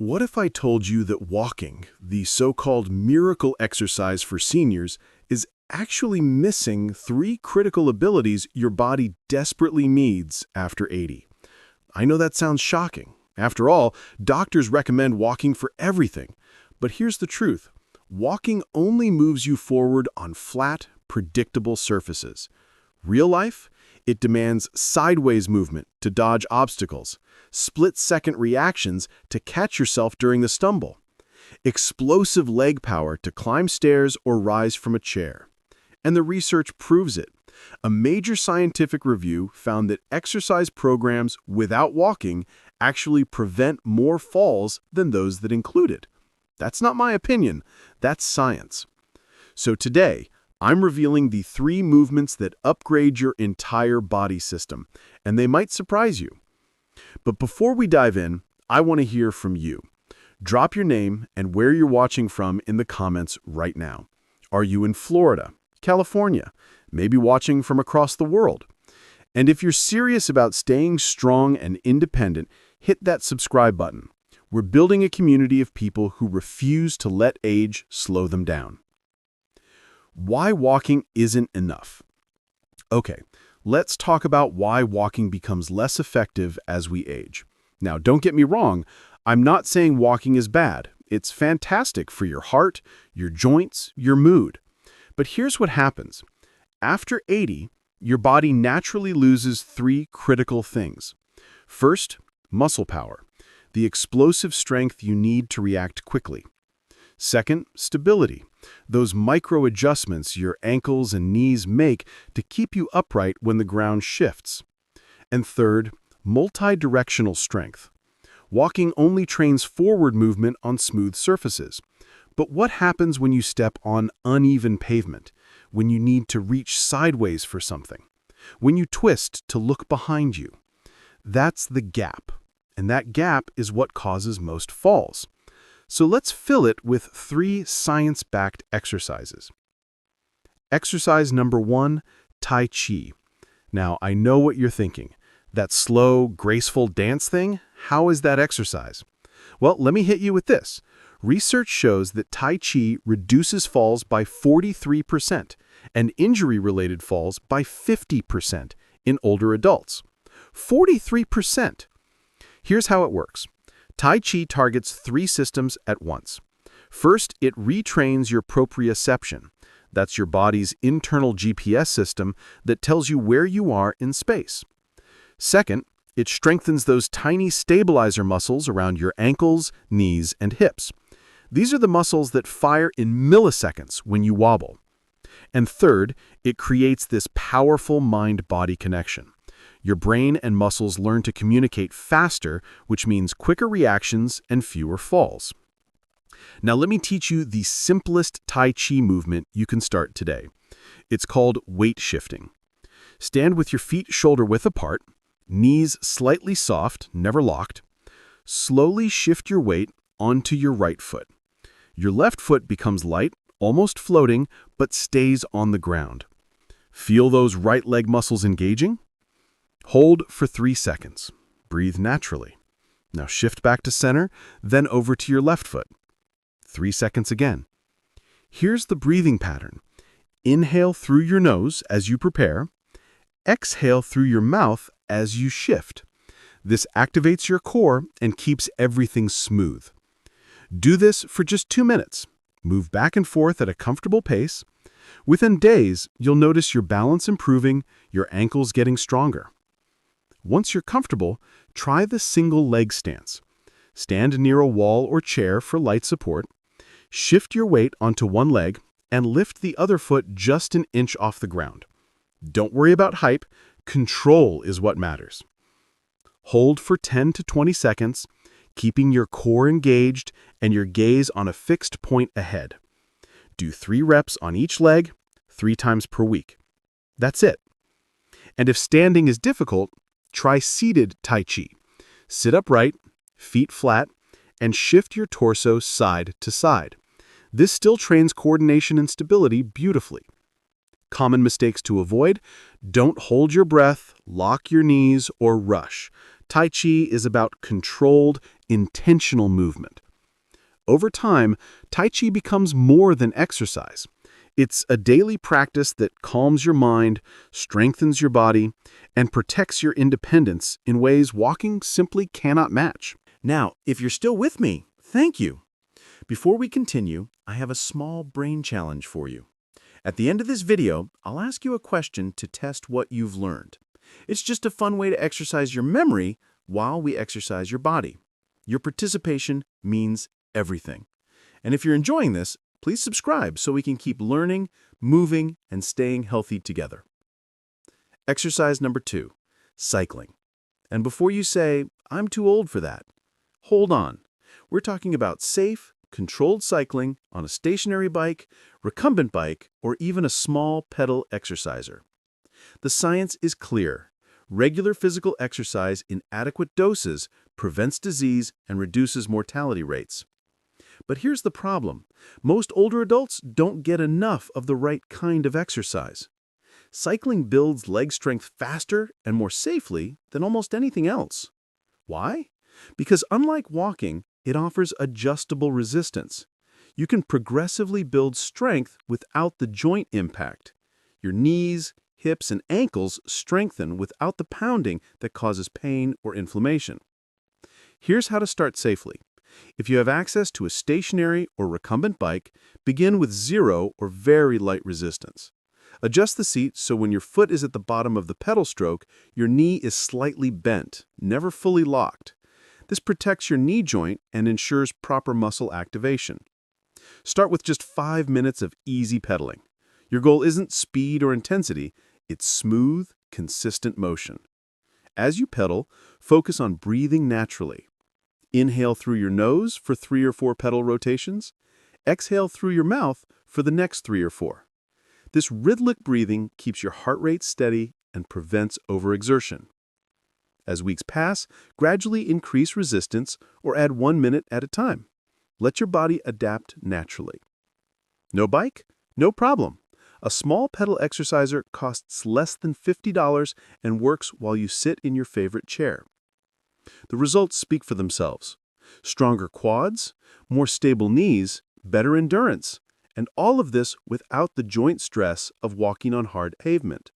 What if I told you that walking, the so-called miracle exercise for seniors, is actually missing three critical abilities your body desperately needs after 80? I know that sounds shocking. After all, doctors recommend walking for everything. But here's the truth. Walking only moves you forward on flat, predictable surfaces. Real life? It demands sideways movement to dodge obstacles, split-second reactions to catch yourself during the stumble, explosive leg power to climb stairs or rise from a chair. And the research proves it. A major scientific review found that exercise programs without walking actually prevent more falls than those that include it. That's not my opinion, that's science. So today, I'm revealing the three movements that upgrade your entire body system, and they might surprise you. But before we dive in, I want to hear from you. Drop your name and where you're watching from in the comments right now. Are you in Florida, California, maybe watching from across the world? And if you're serious about staying strong and independent, hit that subscribe button. We're building a community of people who refuse to let age slow them down. Why walking isn't enough. Okay, let's talk about why walking becomes less effective as we age. Now, don't get me wrong, I'm not saying walking is bad. It's fantastic for your heart, your joints, your mood. But here's what happens. After 80, your body naturally loses three critical things. First, muscle power, the explosive strength you need to react quickly. Second, stability, those micro adjustments your ankles and knees make to keep you upright when the ground shifts. And third, multi-directional strength. Walking only trains forward movement on smooth surfaces. But what happens when you step on uneven pavement? When you need to reach sideways for something? When you twist to look behind you? That's the gap. And that gap is what causes most falls. So let's fill it with three science-backed exercises. Exercise number 1, Tai Chi. Now, I know what you're thinking. That slow, graceful dance thing? How is that exercise? Well, let me hit you with this. Research shows that Tai Chi reduces falls by 43% and injury-related falls by 50% in older adults. 43%! Here's how it works. Tai Chi targets three systems at once. First, it retrains your proprioception. That's your body's internal GPS system that tells you where you are in space. Second, it strengthens those tiny stabilizer muscles around your ankles, knees, and hips. These are the muscles that fire in milliseconds when you wobble. And third, it creates this powerful mind-body connection. Your brain and muscles learn to communicate faster, which means quicker reactions and fewer falls. Now let me teach you the simplest Tai Chi movement you can start today. It's called weight shifting. Stand with your feet shoulder-width apart, knees slightly soft, never locked. Slowly shift your weight onto your right foot. Your left foot becomes light, almost floating, but stays on the ground. Feel those right leg muscles engaging? Hold for 3 seconds. Breathe naturally. Now shift back to center, then over to your left foot. 3 seconds again. Here's the breathing pattern. Inhale through your nose as you prepare. Exhale through your mouth as you shift. This activates your core and keeps everything smooth. Do this for just 2 minutes. Move back and forth at a comfortable pace. Within days, you'll notice your balance improving, your ankles getting stronger. Once you're comfortable, try the single leg stance. Stand near a wall or chair for light support. Shift your weight onto one leg and lift the other foot just an inch off the ground. Don't worry about hype. Control is what matters. Hold for 10 to 20 seconds, keeping your core engaged and your gaze on a fixed point ahead. Do 3 reps on each leg, 3 times per week. That's it. And if standing is difficult, try seated Tai Chi. Sit upright, feet flat, and shift your torso side to side. This still trains coordination and stability beautifully. Common mistakes to avoid: don't hold your breath, lock your knees, or rush. Tai Chi is about controlled, intentional movement. Over time, Tai Chi becomes more than exercise. It's a daily practice that calms your mind, strengthens your body, and protects your independence in ways walking simply cannot match. Now, if you're still with me, thank you. Before we continue, I have a small brain challenge for you. At the end of this video, I'll ask you a question to test what you've learned. It's just a fun way to exercise your memory while we exercise your body. Your participation means everything. And if you're enjoying this, please subscribe so we can keep learning, moving, and staying healthy together. Exercise number 2, cycling. And before you say, I'm too old for that, hold on. We're talking about safe, controlled cycling on a stationary bike, recumbent bike, or even a small pedal exerciser. The science is clear. Regular physical exercise in adequate doses prevents disease and reduces mortality rates. But here's the problem. Most older adults don't get enough of the right kind of exercise. Cycling builds leg strength faster and more safely than almost anything else. Why? Because unlike walking, it offers adjustable resistance. You can progressively build strength without the joint impact. Your knees, hips, and ankles strengthen without the pounding that causes pain or inflammation. Here's how to start safely. If you have access to a stationary or recumbent bike, begin with 0 or very light resistance. Adjust the seat so when your foot is at the bottom of the pedal stroke, your knee is slightly bent, never fully locked. This protects your knee joint and ensures proper muscle activation. Start with just 5 minutes of easy pedaling. Your goal isn't speed or intensity, it's smooth, consistent motion. As you pedal, focus on breathing naturally. Inhale through your nose for 3 or 4 pedal rotations. Exhale through your mouth for the next 3 or 4. This rhythmic breathing keeps your heart rate steady and prevents overexertion. As weeks pass, gradually increase resistance or add 1 minute at a time. Let your body adapt naturally. No bike? No problem. A small pedal exerciser costs less than $50 and works while you sit in your favorite chair. The results speak for themselves. Stronger quads, more stable knees, better endurance, and all of this without the joint stress of walking on hard pavement.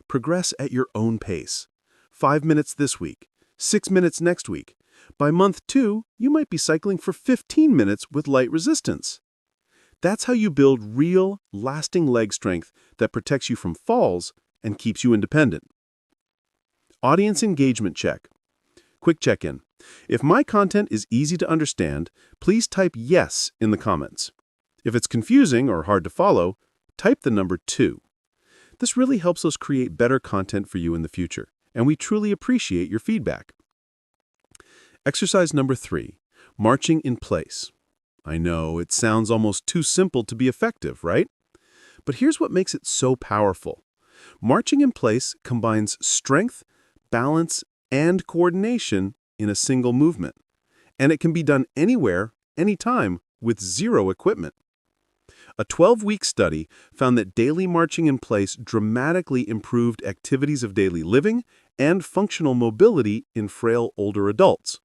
Progress at your own pace. 5 minutes this week, 6 minutes next week. By month 2, you might be cycling for 15 minutes with light resistance. That's how you build real, lasting leg strength that protects you from falls and keeps you independent. Audience engagement check. Quick check-in. If my content is easy to understand, please type yes in the comments. If it's confusing or hard to follow, type the number 2. This really helps us create better content for you in the future, and we truly appreciate your feedback. Exercise number 3, marching in place. I know, it sounds almost too simple to be effective, right? But here's what makes it so powerful. Marching in place combines strength, balance, and coordination in a single movement. And it can be done anywhere, anytime, with 0 equipment. A 12-week study found that daily marching in place dramatically improved activities of daily living and functional mobility in frail older adults.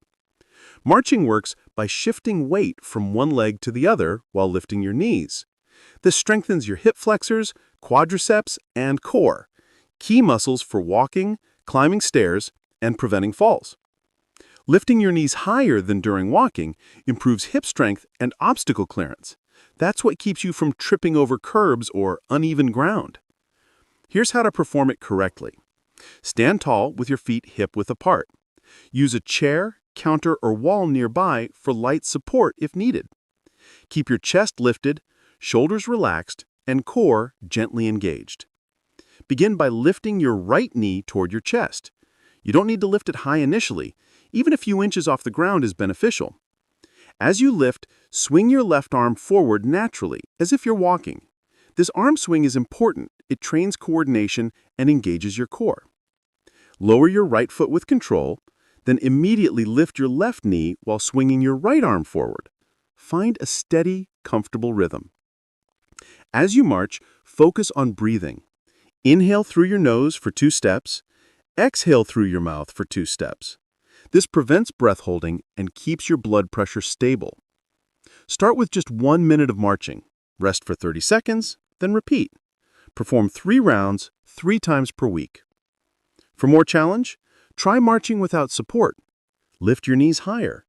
Marching works by shifting weight from one leg to the other while lifting your knees. This strengthens your hip flexors, quadriceps, and core, key muscles for walking, climbing stairs, and preventing falls. Lifting your knees higher than during walking improves hip strength and obstacle clearance. That's what keeps you from tripping over curbs or uneven ground. Here's how to perform it correctly. Stand tall with your feet hip-width apart. Use a chair, counter, or wall nearby for light support if needed. Keep your chest lifted, shoulders relaxed, and core gently engaged. Begin by lifting your right knee toward your chest. You don't need to lift it high initially. Even a few inches off the ground is beneficial. As you lift, swing your left arm forward naturally, as if you're walking. This arm swing is important. It trains coordination and engages your core. Lower your right foot with control, then immediately lift your left knee while swinging your right arm forward. Find a steady, comfortable rhythm. As you march, focus on breathing. Inhale through your nose for 2 steps. Exhale through your mouth for 2 steps. This prevents breath holding and keeps your blood pressure stable. Start with just 1 minute of marching. Rest for 30 seconds, then repeat. Perform 3 rounds 3 times per week. For more challenge, try marching without support. Lift your knees higher.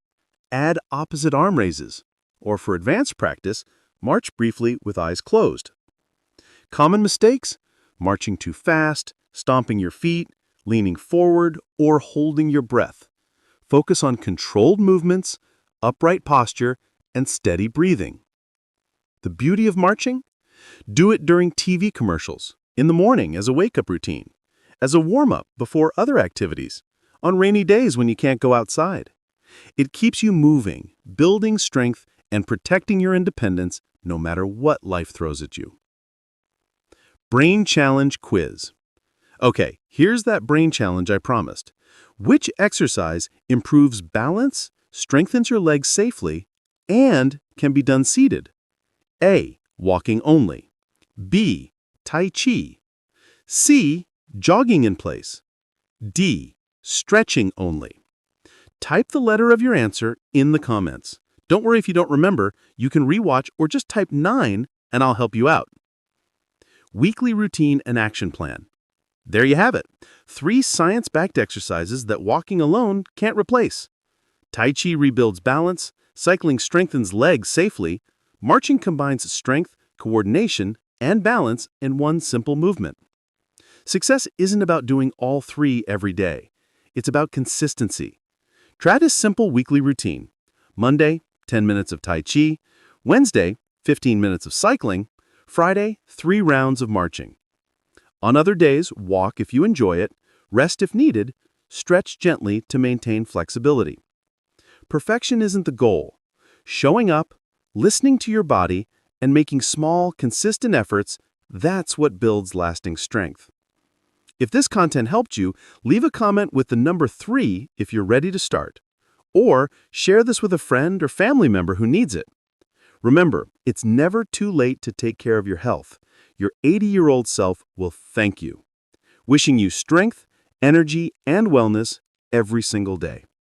Add opposite arm raises. Or for advanced practice, march briefly with eyes closed. Common mistakes: marching too fast, stomping your feet, leaning forward, or holding your breath. Focus on controlled movements, upright posture, and steady breathing. The beauty of marching? Do it during TV commercials, in the morning as a wake-up routine, as a warm-up before other activities, on rainy days when you can't go outside. It keeps you moving, building strength, and protecting your independence no matter what life throws at you. Brain Challenge Quiz. Okay, here's that brain challenge I promised. Which exercise improves balance, strengthens your legs safely, and can be done seated? A. Walking only. B. Tai Chi. C. Jogging in place. D. Stretching only. Type the letter of your answer in the comments. Don't worry if you don't remember, you can rewatch or just type 9 and I'll help you out. Weekly routine and action plan. There you have it. 3 science-backed exercises that walking alone can't replace. Tai Chi rebuilds balance, cycling strengthens legs safely, marching combines strength, coordination, and balance in one simple movement. Success isn't about doing all 3 every day. It's about consistency. Try this simple weekly routine. Monday, 10 minutes of Tai Chi. Wednesday, 15 minutes of cycling. Friday, 3 rounds of marching. On other days, walk if you enjoy it, rest if needed, stretch gently to maintain flexibility. Perfection isn't the goal. Showing up, listening to your body, and making small, consistent efforts, that's what builds lasting strength. If this content helped you, leave a comment with the number 3 if you're ready to start. Or share this with a friend or family member who needs it. Remember, it's never too late to take care of your health. Your 80-year-old self will thank you. Wishing you strength, energy, and wellness every single day.